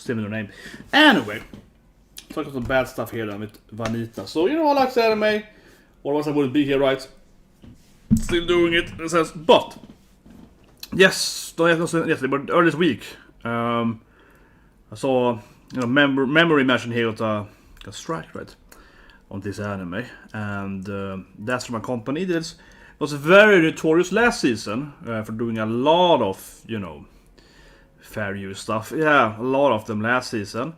similar name. Anyway, talking some bad stuff here then with Vanitas. So, you know, I like the anime. Otherwise I wouldn't be here, right? Still doing it, it says. But, yes, yesterday, but earlier this week, I saw, you know, memory mention here with a strike, right? On this anime. And that's from a company that was very notorious last season for doing a lot of, you know, fair use stuff. Yeah, a lot of them last season.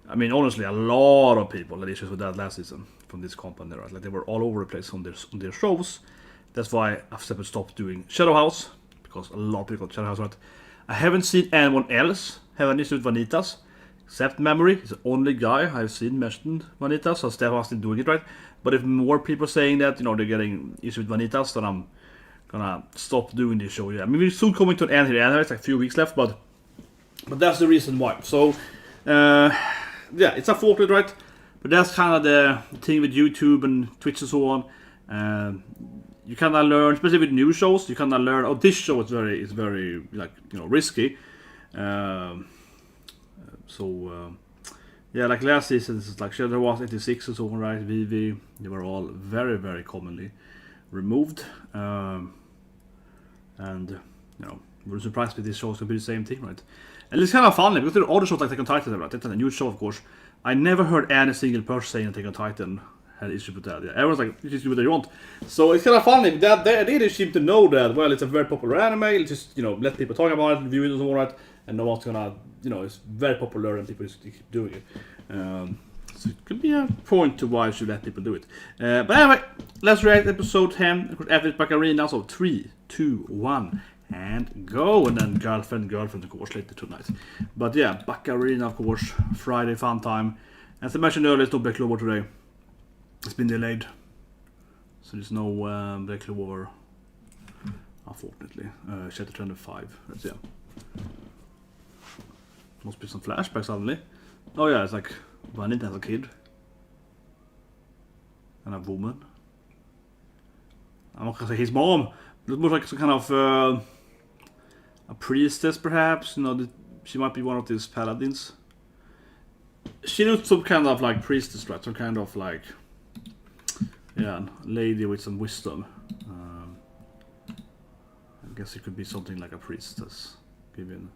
I mean, honestly, a lot of people had issues with that last season from this company, right? Like, they were all over the place on their shows. That's why I've stopped doing Shadow House, because a lot of people got Shadow House, right? I haven't seen anyone else have an issue with Vanitas, except Memory. He's the only guy I've seen mentioned Vanitas, so Steph has been doing it, right? But if more people are saying that, you know, they're getting issues with Vanitas, then I'm gonna stop doing this show. Yeah, I mean, we're soon coming to an end here. It's like a few weeks left, but that's the reason why. So, yeah, it's unfortunate, right? But that's kind of the thing with YouTube and Twitch and so on. You kind of learn, especially with new shows, you kind of learn, oh, this show is very like, you know, risky. Yeah, like last season, it's like Shadow was 86 and so on, right? VV, they were all very commonly removed. And, you know, we're surprised with this show is going to be the same thing, right? And it's kind of funny, because there are other shows like Attack on Titan, right? It's a new show, of course. I never heard any single person saying Attack on Titan had issues with that. Yeah, everyone's like, you just do what you want. So it's kind of funny that they seem to know that, well, it's a very popular anime, let's just, you know, let people talk about it, review it and so on, right? And no one's gonna, you know, it's very popular and people just keep doing it. So it could be a point to why you should let people do it. But anyway, let's react to episode 10. After Baccarina, so 3, 2, 1, and go. And then girlfriend, of course, later tonight. But yeah, Baccarina, of course, Friday fun time. As I mentioned earlier, it's no Black Clover today. It's been delayed. So there's no Black Clover, unfortunately. Chapter 25, let's see. Must be some flashbacks suddenly. Oh yeah, it's like Vanitas as a kid. And a woman. I'm not gonna say his mom. It looks like some kind of a priestess, perhaps. You know, she might be one of these paladins. She looks some kind of like priestess, right? Some kind of like, yeah, lady with some wisdom. I guess it could be something like a priestess, given.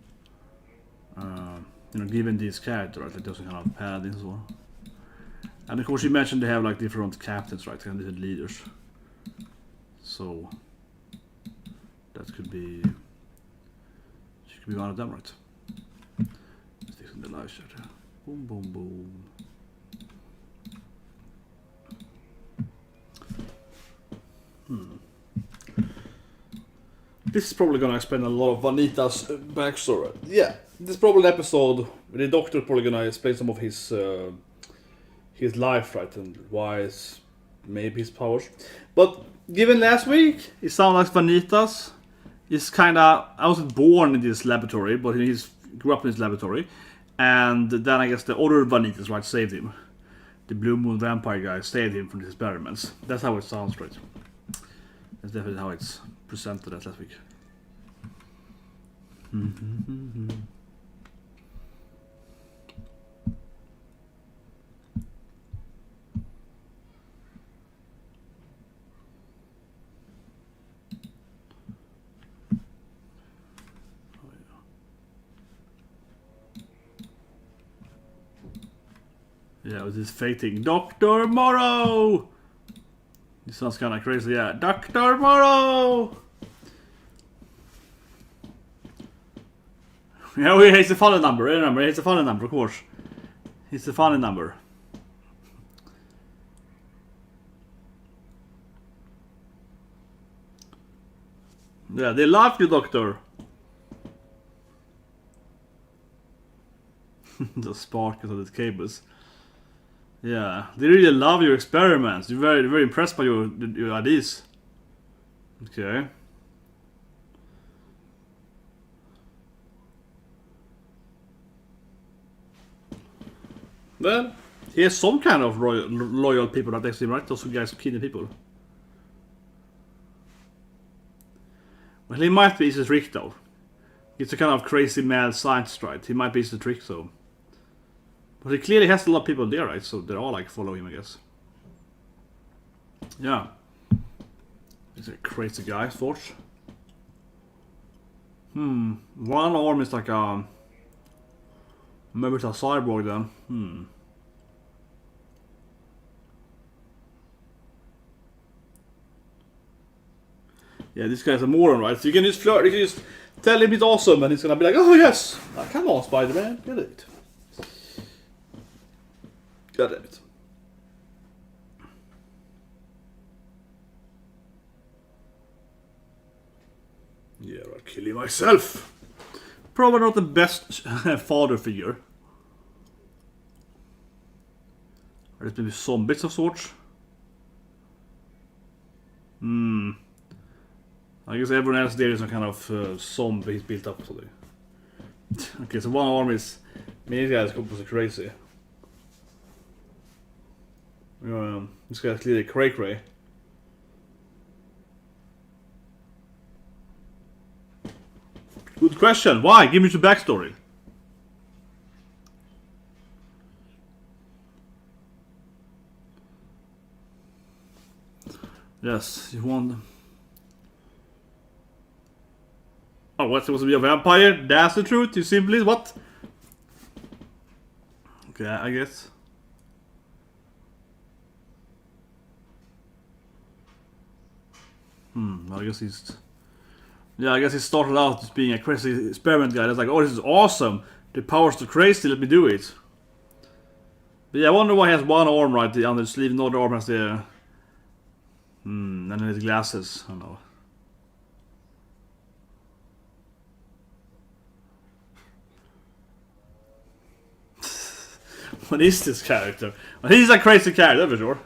You know, given these characters, right, like those kind of paladins as well. And of course you mentioned they have like different captains, right, and different leaders. So that could be, she could be one of them, right? Sticks in the live chat. Boom, boom, boom. This is probably gonna explain a lot of Vanitas' backstory. Yeah, this is probably an episode where the doctor is probably gonna explain some of his life, right, and why maybe his powers. But given last week, it sounds like Vanitas is kinda, I wasn't born in this laboratory, but he grew up in this laboratory, and then I guess the other Vanitas, right, saved him. The Blue Moon vampire guy saved him from these experiments. That's how it sounds, right? That's definitely how it's presented as last week. Yeah, with this fating Dr. Moreau! This sounds kind of crazy, yeah. Dr. Moreau! Yeah, it's a funny number, remember? It's a funny number, of course. It's a funny number. Yeah, they love you, Doctor. The sparkles of the cables. Yeah, they really love your experiments. They're very impressed by your ideas. Okay. Well, he has some kind of loyal people that next to him, right? Those guys who kill people. Well, he might be easy to trick though. He's a kind of crazy mad scientist, right? He might be easy to trick, so But he clearly has a lot of people there, right? So they're all like follow him, I guess. Yeah. He's a crazy guy, Forge. One arm is like a... Maybe it's a cyborg then. Yeah, this guy's a moron, right? So you can just flirt, you can just tell him it's awesome and he's gonna be like, oh yes! Oh, come on, Spider-Man, get it. God damn it. Yeah, I'll kill you myself. Probably not the best father figure. Are there maybe zombies of sorts? I guess everyone else there is some kind of zombie built up. So okay, so one arm is... these guys are completely crazy. This guy's clearly cray-cray. Good question. Why? Give me the backstory. Yes, you want... Oh, what's supposed to be a vampire? That's the truth? You simply... What? Okay, I guess. I guess he's... Yeah, I guess he started out as being a crazy experiment guy. That's like, oh, this is awesome. The power's too crazy, let me do it. But yeah, I wonder why he has one arm right on the sleeve, no other arm has the... and then his glasses, I don't know. What is this character? Well, he's a crazy character for sure.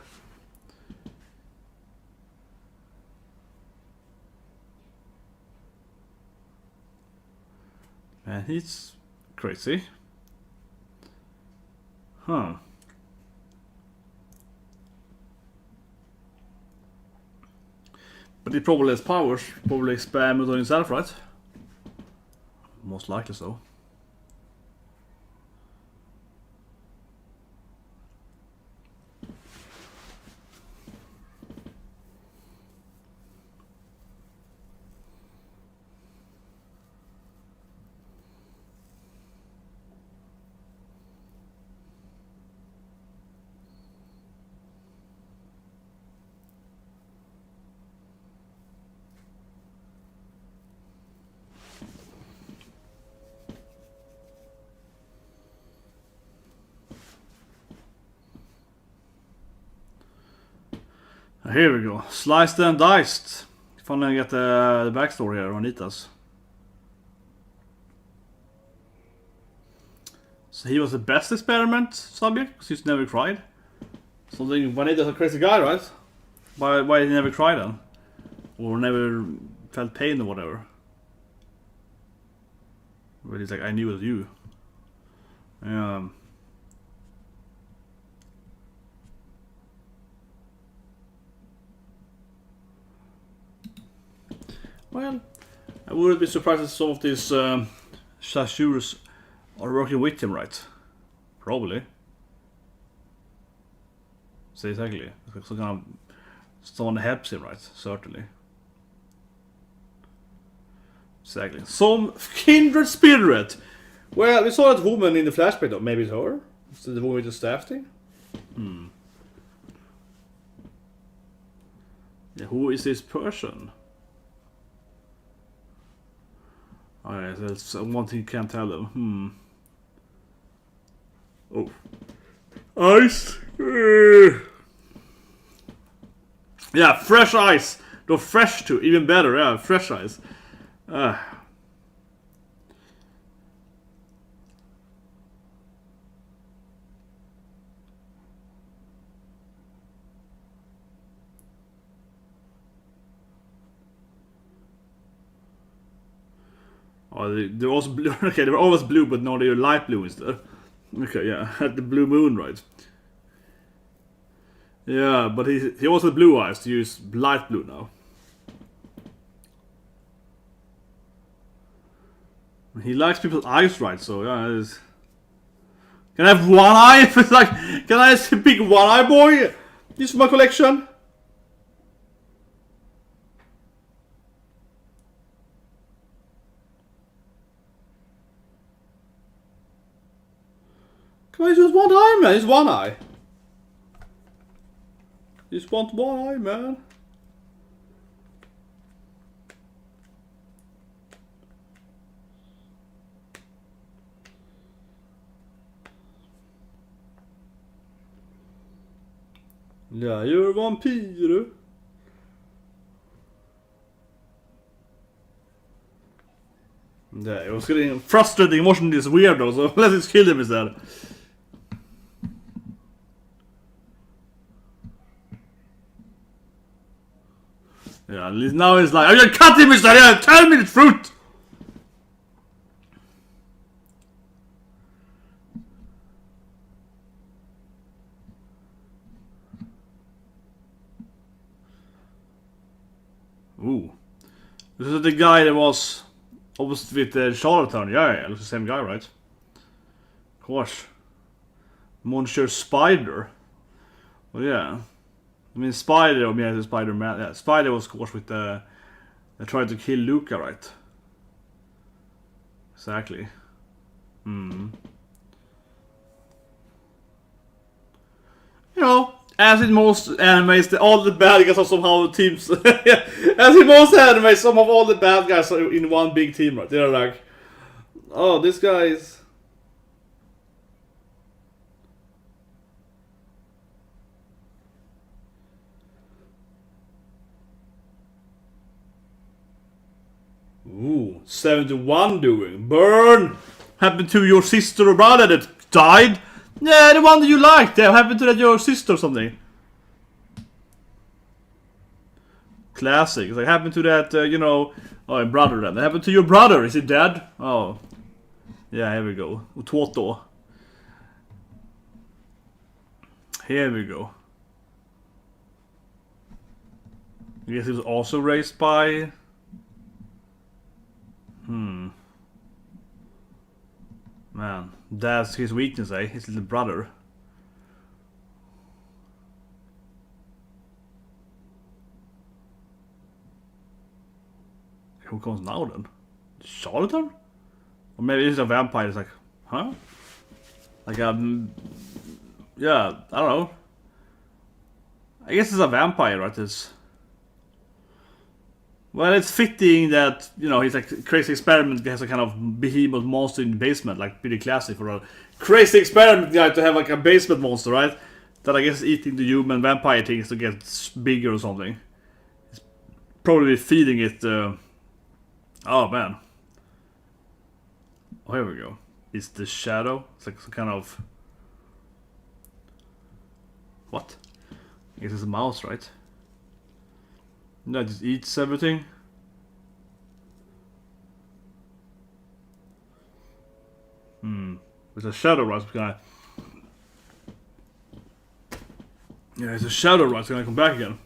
And he's crazy. Huh. But he probably has powers. Probably spam it on himself, right? Most likely so. Here we go. Sliced and diced. Finally get the backstory here on Vanitas. So he was the best experiment subject because he's never cried. Something Vanitas a crazy guy, right? Why did he never cry then? Or never felt pain or whatever? But he's like, I knew it was you. Well, I wouldn't be surprised if some of these Shashurs are working with him, right? Probably. So exactly. Someone helps him, right? Certainly. Exactly. Some kindred spirit! Well, we saw that woman in the flashback though. Maybe it's her? Is it the woman with the staff thing? Yeah, who is this person? Alright, that's one thing you can't tell them. Oh. Ice! Yeah, fresh ice! Though fresh too, even better, yeah, fresh ice. Oh, they're also blue. Okay, they were always blue, but now they're light blue instead. Okay, yeah, had the blue moon, right? Yeah, but he also had blue eyes to use light blue now. He likes people's eyes, right? So yeah, Can I have one eye? It's like, can I pick one eye boy? This is my collection. Can I just one eye, man? It's one eye. Just want one eye, man. Ja, you're a vampire. Yeah, it was getting frustrating watching this weirdo, so let's just kill him instead. Yeah, at least now it's like, I'm gonna cut him instead, yeah, tell me the truth! Ooh. This is the guy that was opposite with the charlatan. Yeah, it's the same guy, right? Of course. Monsieur Spider. Well, yeah. I mean, Spider, I mean, Spider-Man. Yeah, Spider was, of course, with the... They tried to kill Luca, right? Exactly. You know, as in most animes, all the bad guys are somehow teams. As in most animes, some of all the bad guys are in one big team, right? They're like, oh, this guy is... Ooh, 71 doing. Burn! Happened to your sister or brother that died? Yeah, the one that you liked. Yeah, happened to that your sister or something. Classic. It's like happened to that, you know... Oh, brother then. That happened to your brother. Is he dead? Oh. Yeah, here we go. Utoto. Here we go. I guess he was also raised by... Man, that's his weakness, eh? His little brother. Who comes now then? Charlatan? Or maybe it's a vampire. It's like, huh? Like yeah, I don't know. I guess it's a vampire, right? It's... Well, it's fitting that, you know, he's like a crazy experiment has a kind of behemoth monster in the basement, like pretty classic for a crazy experiment guy to have like a basement monster, right? That I guess eating the human vampire things to get bigger or something. It's probably feeding it. Oh man. Oh, here we go. It's the shadow. It's like some kind of... What? I guess it's a mouse, right? That just eats everything. It's a shadow rat guy. Yeah, it's a shadow rat gonna come back again.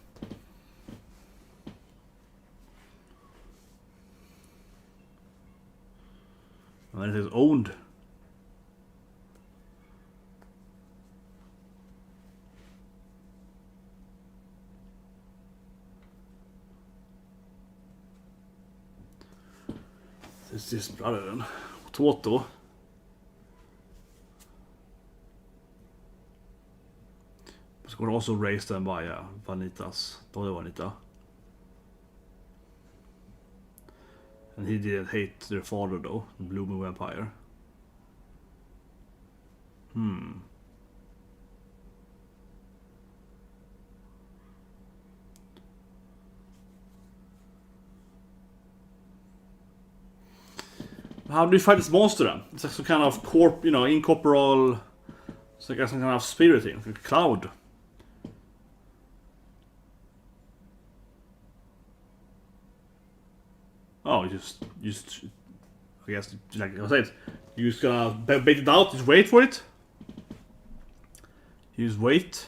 And then it is owned. It's this brother then. Toto. But we're also raised them by Vanitas. Vanita. And he didn't hate their father though, the blooming vampire. How do you fight this monster then? It's like some kind of incorporeal... It's like some kind of spirit thing, like a cloud. Oh, just I guess, like I said, you're just gonna bait it out, just wait for it. You just wait.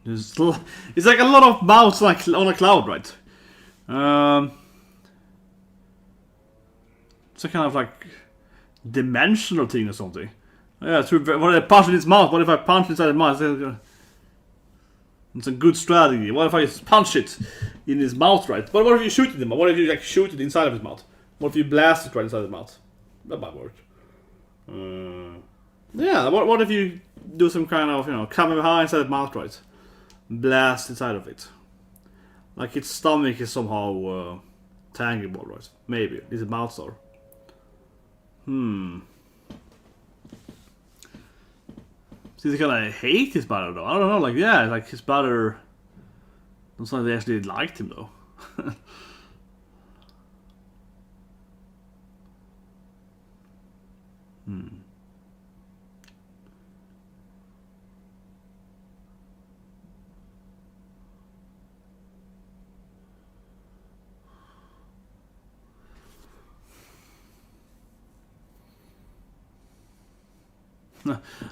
It's like a lot of mouths like on a cloud, right? It's a kind of like dimensional thing or something. Yeah, true. What if I punch in his mouth? What if I punch inside his mouth? It's a good strategy. What if I just punch it in his mouth, right? But what if you shoot it in him? What if you like shoot it inside of his mouth? What if you blast it right inside his mouth? That might work. Yeah, what if you do some kind of, coming behind inside his mouth, right? Blast inside of it. Like its stomach is somehow tangible, right? Maybe. His mouth are. Does he kind of hate his brother though? I don't know, like, yeah, like his brother. Looks like they actually liked him though.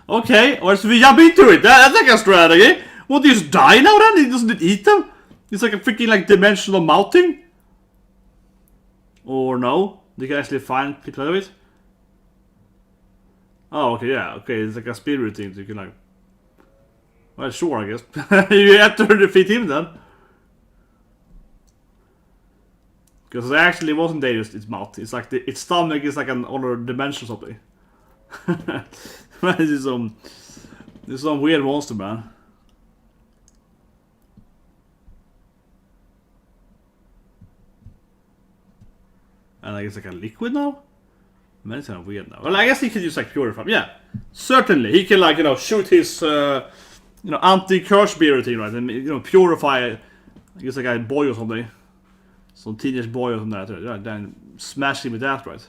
Okay, or should we jump into it? That's like a strategy. Won't he just die now then? He doesn't eat them? It's like a freaking like dimensional mouth thing? Or no? They can actually find people out of it? Oh, okay, yeah, okay, it's like a spirit thing, so you can like... Well, sure, I guess. You have to defeat him then. Because it actually wasn't dangerous, its mouth. It's like its stomach is like an other dimension or something. This is some weird monster, man. And I guess like a liquid now? Man, it's kind of weird now. Well, I guess he could use like purify. Yeah, certainly he can like shoot his anti-curse spirit thing, right? And purify. I guess like a boy or something, some teenage boy or something. Right? Then smash him with that, right?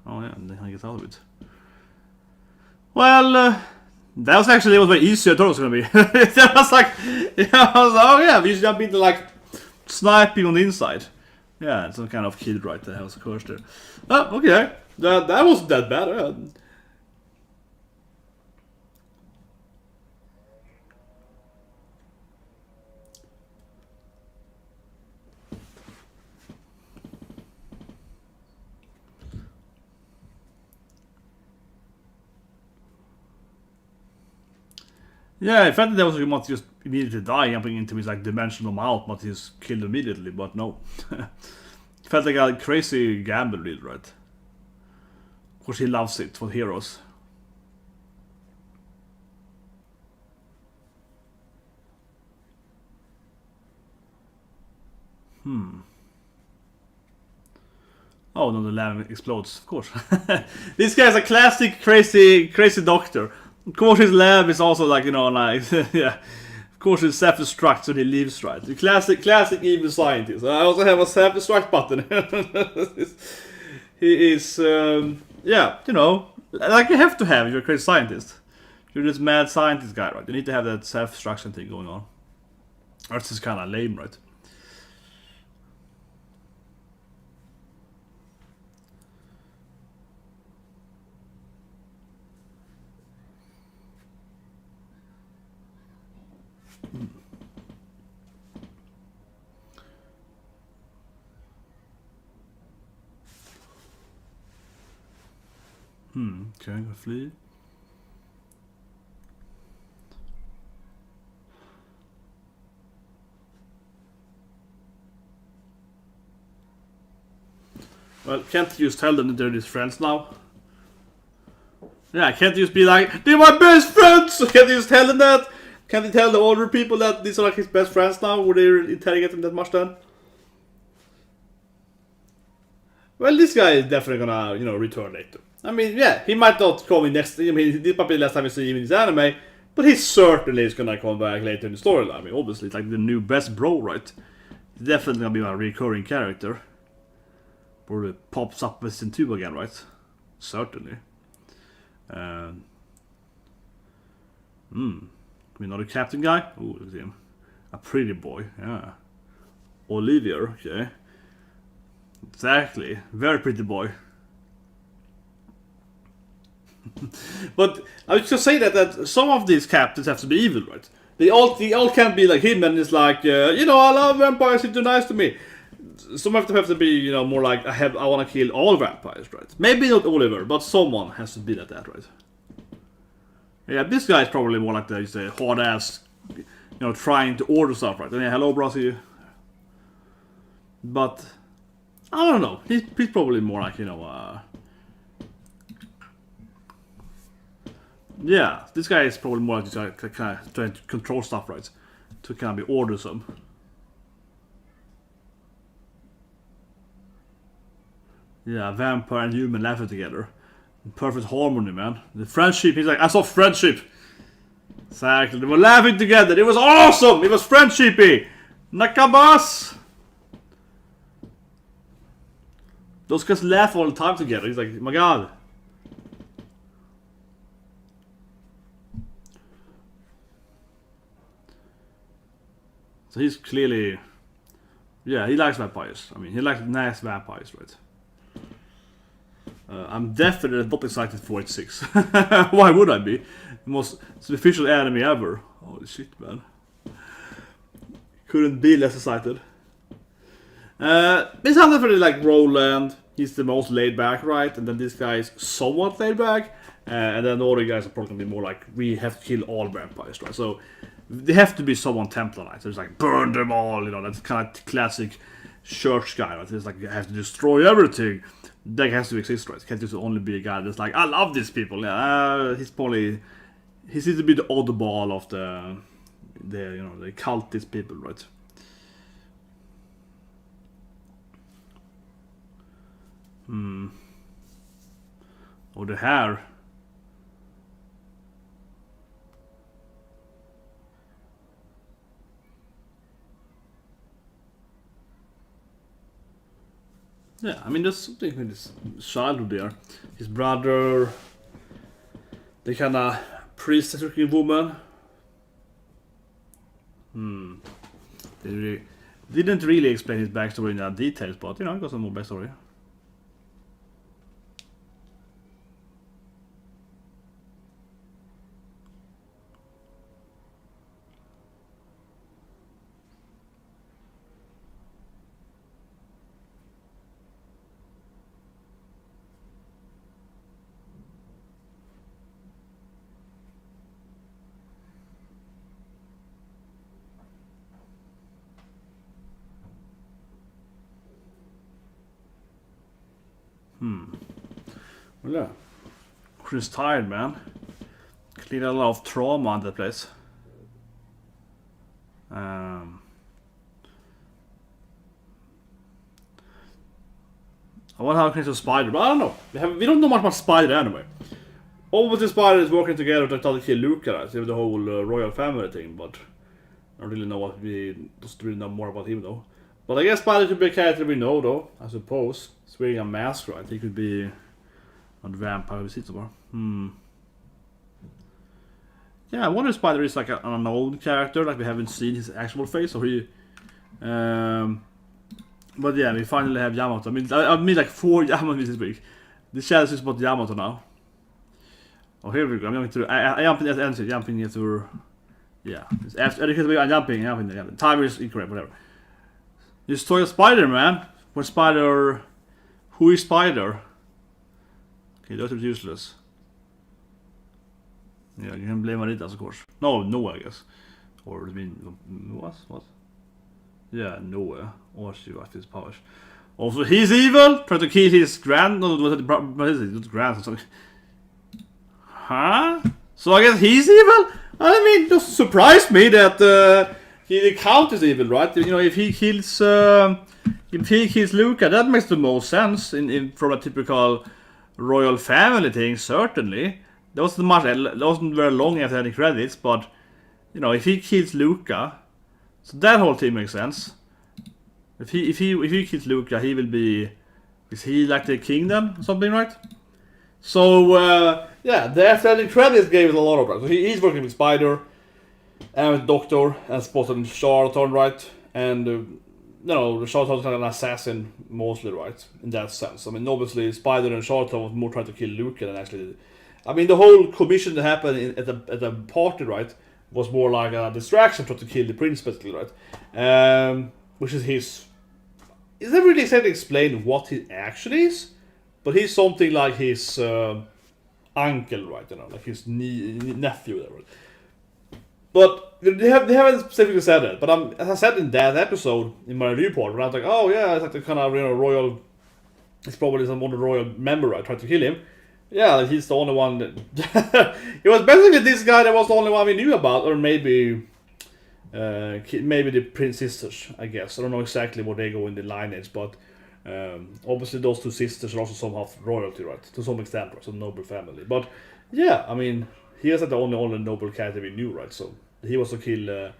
Oh yeah, and then I get out of it. Well, that was actually very easy. I thought it was gonna be. That was like, oh yeah, we should jump into like sniping on the inside. Yeah, some kind of kid right there has a curse there. Oh, okay, that wasn't that bad. Yeah, I felt that was going to just immediately die, jumping into his like dimensional mouth, but he's killed immediately. But no, it felt like a crazy gamble, really, right? Of course, he loves it for heroes. Oh no, the lab explodes. Of course, this guy's a classic crazy doctor. Of course, his lab is also like like yeah. Of course, it's self-destruct, so he leaves, right? The classic evil scientist. I also have a self-destruct button. He is, yeah, like you have to have if you're a crazy scientist. You're this mad scientist guy, right? You need to have that self-destruction thing going on. Or it's just kind of lame, right? Okay, I'm gonna flee. Well, can't you just tell them that they're his friends now? Yeah, can't you just be like, they're my best friends! Can't you just tell them that? Can't you tell the older people that these are like his best friends now? Would they interrogate him that much then? Well, this guy is definitely gonna, return later. I mean, yeah, he might not come in next. I mean, this might be the last time we see him in this anime, but he certainly is gonna come back later in the storyline. I mean, obviously, it's like the new best bro, right? He's definitely gonna be a recurring character. Probably pops up with Season 2 again, right? Certainly. Another captain guy? Ooh, look at him. A pretty boy, yeah. Olivier, okay. Exactly. Very pretty boy. But I was just saying that some of these captains have to be evil, right? They all can't be like him, and it's like, I love vampires, they're too nice to me. Some of them have to be, more like, I want to kill all vampires, right? Maybe not Oliver, but someone has to be like that, right? Yeah, this guy is probably more like the hard ass, trying to order stuff, right? And yeah, hello, Brosy. But I don't know. He's probably more like, yeah, this guy is probably more like kind of trying to control stuff, right? To kind of be ordersome. Yeah, vampire and human laughing together. Perfect harmony, man. The friendship, he's like, I saw friendship. Exactly, they were laughing together. It was awesome! It was friendshipy! Nakabas! Those guys laugh all the time together. He's like, my god. So he's clearly... Yeah, he likes vampires. I mean, he likes nice vampires, right? I'm definitely not excited for 86. Why would I be? The most superficial enemy ever. Holy shit, man. Couldn't be less excited. It's definitely like Roland. He's the most laid back, right? And then this guy is somewhat laid back. And then the other guys are probably more like, we have to kill all vampires, right? So they have to be someone Templar, right? So it's like, burn them all, that's kind of classic church guy, right? It's like, you have to destroy everything. That has to exist, right? It can't just only be a guy that's like, I love these people. Yeah, he seems to be the oddball of the cultist people, right? Oh, the hair. Yeah, I mean, there's something with his childhood there. His brother, the kind of priest-looking woman. They didn't really explain his backstory in that details, but, I got some more backstory. Well, yeah. Chris tired, man. Cleared a lot of trauma on that place. I wonder how it connects to Spider, but I don't know. We don't know much about Spider anyway. All of the Spider is working together to try to kill Luca, right? The whole royal family thing, but I don't really know just really know more about him though. But I guess Spider could be a character we know though, I suppose. He's wearing a mask, right? He could be a vampire we see somewhere. Yeah, I wonder if Spider is like an unknown character, like we haven't seen his actual face, or he... But yeah, we finally have Yamato. I mean like 4 Yamato this week. The challenge is about Yamato now. Oh, here we go. I'm going to... I jumping into... Yeah. I'm jumping. Time is incorrect, whatever. This toy of Spider, man. What Spider... Who is Spider? Okay, that is useless. Yeah, you can blame Vanitas, of course. No, I guess. Or, I mean... What? Yeah, Noah. Or she got his powers. Also, he's evil! Trying to kill his what is it? Not grand or something. Huh? So I guess he's evil? I mean, it doesn't surprise me that the Count is evil, right? If he kills Luca, that makes the most sense from a typical royal family thing, certainly. That wasn't very long after any credits, but if he kills Luca, so that whole thing makes sense. If he kills Luca, he will be... Is he like the king then? Or something, right? So, yeah, the after credits gave it a lot of that. So he's working with Spider, and with Doctor, and spotted Charlatan, right? And, the Charlatan's kind of an assassin, mostly, right? In that sense. I mean, obviously, Spider and Charlatan was more trying to kill Luca than actually I mean, the whole commission that happened at the party, right, was more like a distraction trying to kill the prince, basically, right? Which is his. It's never really exactly explained what he actually is, but he's something like his uncle, right? You know, like his nephew, whatever. But they haven't specifically said it. But as I said in that episode in my review part, where I was like, oh yeah, it's like the kind of royal. It's probably some other royal member I tried to kill him. Yeah, like he's the only one that... It was basically this guy that was the only one we knew about, or maybe the Prince sisters, I guess. I don't know exactly where they go in the lineage, but obviously those two sisters are also somehow royalty, right? To some extent, right? Some noble family. But yeah, I mean, he is like the only noble character we knew, right? So he was to kill the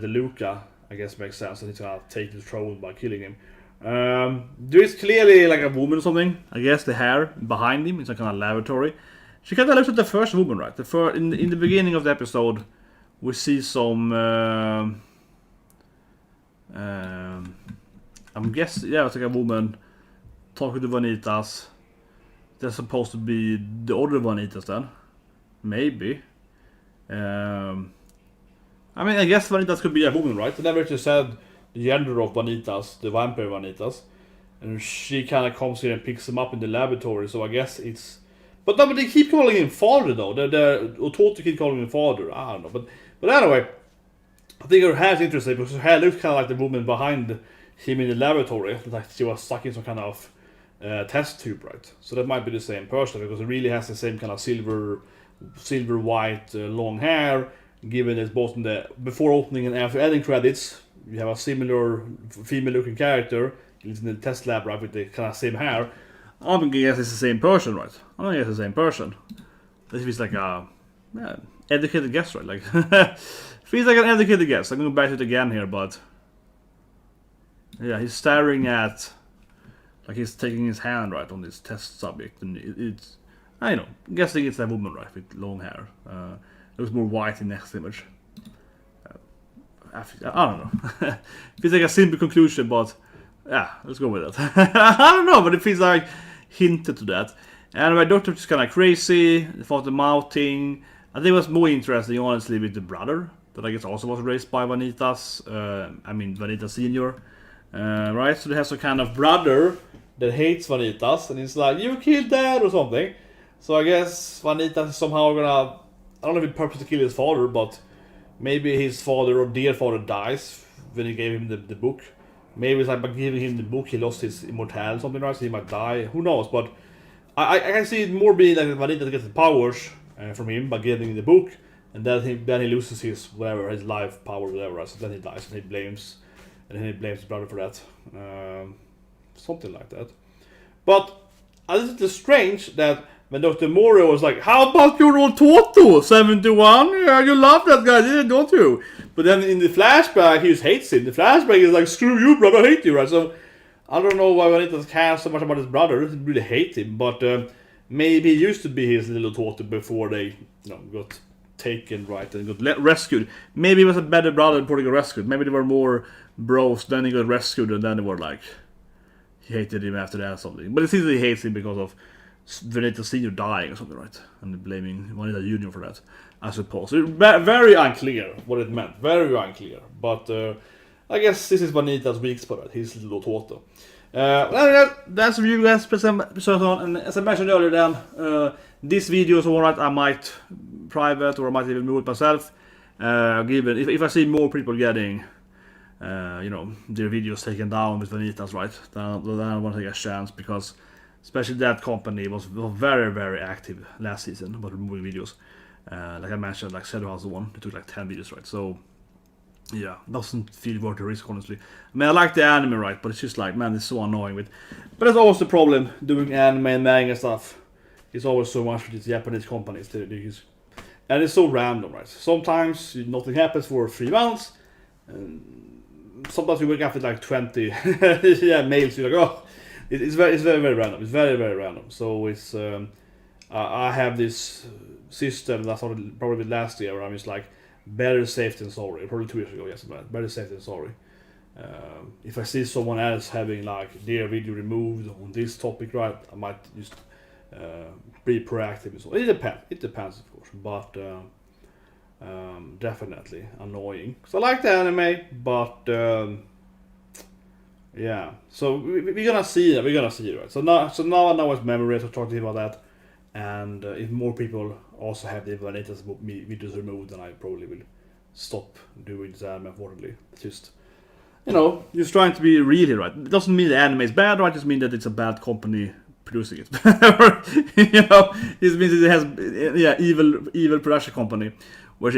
Luca, I guess makes sense, and he's gonna take the throne by killing him. There is clearly like a woman or something. I guess the hair behind him is like kind of lavatory. She kind of looks like the first woman, right? In the beginning of the episode, we see some. I'm guessing, yeah, it's like a woman talking to Vanitas. They're supposed to be the other Vanitas then, maybe. I mean, I guess Vanitas could be a woman, right? They never actually said the gender of Vanitas, the vampire Vanitas, and she kind of comes here and picks him up in the laboratory. So I guess it's, but no, but they keep calling him father though. They're taught to keep calling him father. I don't know, but anyway, I think her hair is interesting because her hair looks kind of like the woman behind him in the laboratory, like she was stuck in some kind of test tube, right? So that might be the same person because it really has the same kind of silver white long hair. Given it's both in the before opening and after ending credits. You have a similar female-looking character in the test lab, right, with the kind of same hair. I don't guess it's the same person, right? I don't think it's the same person. This feels like a educated guess, right? Like feels like an educated guess. I'm going back to it again here, but yeah, he's staring at, like he's taking his hand right on this test subject, and it's I know, I'm guessing it's a woman, right, with long hair. It looks more white in next image. I don't know. Feels like a simple conclusion, but yeah, let's go with it. I don't know, but it feels like hinted to that. And my doctor is kind of crazy. For the mouth thing, I think it was more interesting, honestly, with the brother that I guess also was raised by Vanitas. I mean, Vanitas Senior, right? So they have some kind of brother that hates Vanitas, and he's like, "You killed Dad" or something. So I guess Vanitas is somehow gonna, I don't know if he purposely kill his father, but maybe his father or dear father dies when he gave him the book. Maybe it's like by giving him the book he lost his immortality or something, right? So he might die. Who knows? But I can see it more being like Vanitas gets the powers from him by giving him the book, and then he loses his whatever, his life power, whatever. Right? So then he dies, and he blames his brother for that. Something like that. But I think it's strange that when Dr. Moreau was like, "How about your old Toto, 71? Yeah, you love that guy, don't you?" But then in the flashback, he just hates him. The flashback is like, "Screw you, brother, I hate you," right? So I don't know why Vanitas cares so much about his brother. He really hate him, but maybe he used to be his little Toto before they, got taken, right, and got rescued. Maybe he was a better brother before he got rescued. Maybe they were more bros, then he got rescued, and then they were like, he hated him after that or something. But it seems that he hates him because of Vanitas Senior dying or something, right? And blaming Vanitas Junior for that, I suppose. Very unclear what it meant. Very unclear. But I guess this is Vanitas' weak spot, right? His little Toto. That's a review, guys. And as I mentioned earlier, then this video is alright. I might private or I might even move it myself. Given if I see more people getting, their videos taken down with Vanitas, right? Then I want to take a chance because. Especially that company was very, very active last season about removing videos. Like I mentioned, like Shadow House 1, they took like 10 videos, right? So, yeah, doesn't feel worth the risk, honestly. I mean, I like the anime, right? But it's just like, man, it's so annoying with. But that's always the problem doing anime and manga stuff. It's always so much with these Japanese companies. And it's so random, right? Sometimes nothing happens for 3 months. And sometimes you wake up with like 20 mails. You're like, oh. It's very, very random. It's very, very random. So it's I have this system that I started probably last year where I'm just like better safe than sorry. Probably 2 years ago, yes, better safe than sorry. If I see someone else having like their video removed on this topic, right, I might just be proactive and so. It depends of course, but definitely annoying. So I like the anime, but yeah. So we're gonna see it. Right? So now I know it's memory. So talk to you about that. And if more people also have the Vanitas videos removed, then I probably will stop doing this anime. Unfortunately, it's just just trying to be really right. It doesn't mean the anime is bad, right? It just means that it's a bad company producing it. It means it has evil production company,